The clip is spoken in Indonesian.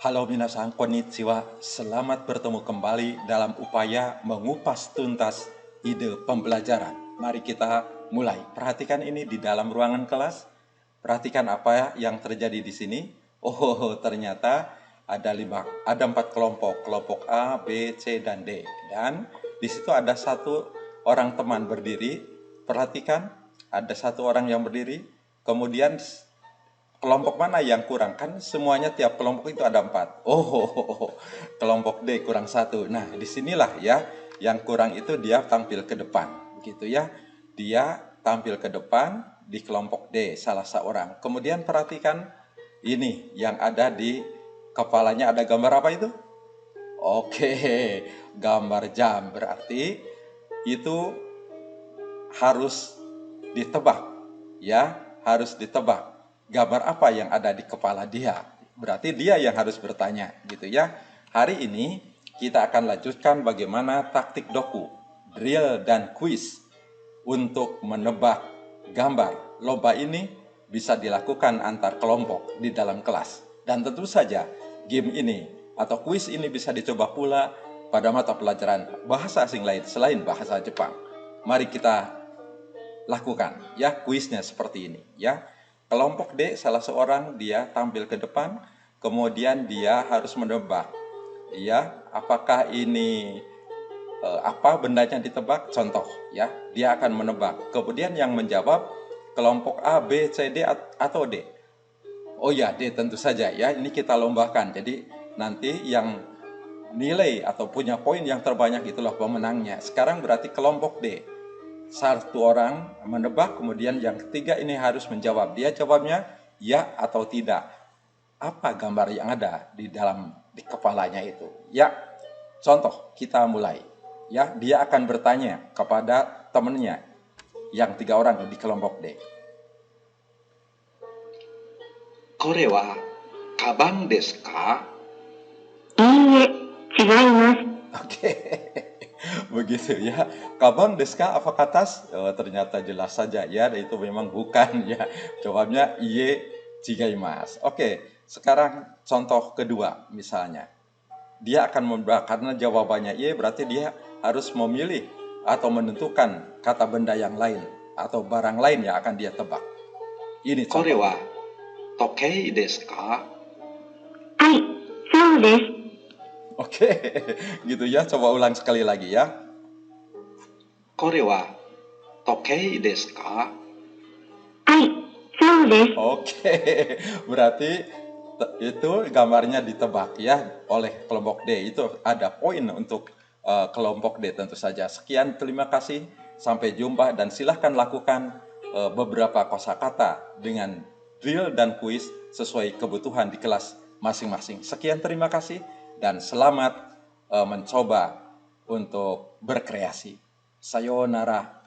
Halo minasan, konnichiwa. Selamat bertemu kembali dalam upaya mengupas tuntas ide pembelajaran. Mari kita mulai. Perhatikan ini di dalam ruangan kelas. Perhatikan apa yang terjadi di sini. Oh, ternyata ada 4 kelompok. Kelompok A, B, C, dan D. Dan di situ ada satu orang teman berdiri. Perhatikan, ada satu orang yang berdiri. Kemudian kelompok mana yang kurang? Kan semuanya tiap kelompok itu ada 4. Kelompok D kurang 1. Nah, disinilah ya, yang kurang itu dia tampil ke depan. Begitu ya. Dia tampil ke depan di kelompok D, salah seorang. Kemudian perhatikan ini, yang ada di kepalanya ada gambar apa itu? Oke, gambar jam. Berarti itu harus ditebak. Ya, harus ditebak. Gambar apa yang ada di kepala dia? Berarti dia yang harus bertanya, gitu ya. Hari ini kita akan lanjutkan bagaimana taktik doku, drill dan quiz untuk menebak gambar. Lomba ini bisa dilakukan antar kelompok di dalam kelas. Dan tentu saja game ini atau quiz ini bisa dicoba pula pada mata pelajaran bahasa asing lain selain bahasa Jepang. Mari kita lakukan ya kuisnya seperti ini ya. Kelompok D salah seorang dia tampil ke depan, kemudian dia harus menebak ya apakah ini apa bendanya ditebak. Contoh ya, dia akan menebak, kemudian yang menjawab kelompok A, B, C, D atau D. Oh ya, D tentu saja ya, ini kita lombakan. Jadi nanti yang nilai atau punya poin yang terbanyak itulah pemenangnya. Sekarang berarti kelompok D, satu orang menebak, kemudian yang ketiga ini harus menjawab. Dia jawabnya ya atau tidak. Apa gambar yang ada di kepalanya itu? Ya, contoh kita mulai. Ya, dia akan bertanya kepada temannya yang 3 orang di kelompok D. これはカバンですか? いいえ、違います。 Oke, begitu ya. Kabang deska apa tas? Oh, ternyata jelas saja ya, itu memang bukan ya. Jawabnya iye chigaimasu. Oke, sekarang contoh kedua misalnya. Dia akan membahas karena jawabannya iye, berarti dia harus memilih atau menentukan kata benda yang lain atau barang lain yang akan dia tebak. Ini これ contoh. は時計ですか? はい、そうです。 Oke, gitu ya. Coba ulang sekali lagi ya. これは時計ですか? はい、そうです。 Oke, berarti itu gambarnya ditebak ya oleh kelompok D. Itu ada poin untuk kelompok D tentu saja. Sekian, terima kasih. Sampai jumpa dan silahkan lakukan beberapa kosakata dengan drill dan kuis sesuai kebutuhan di kelas masing-masing. Sekian, terima kasih dan selamat mencoba untuk berkreasi. Sayonara.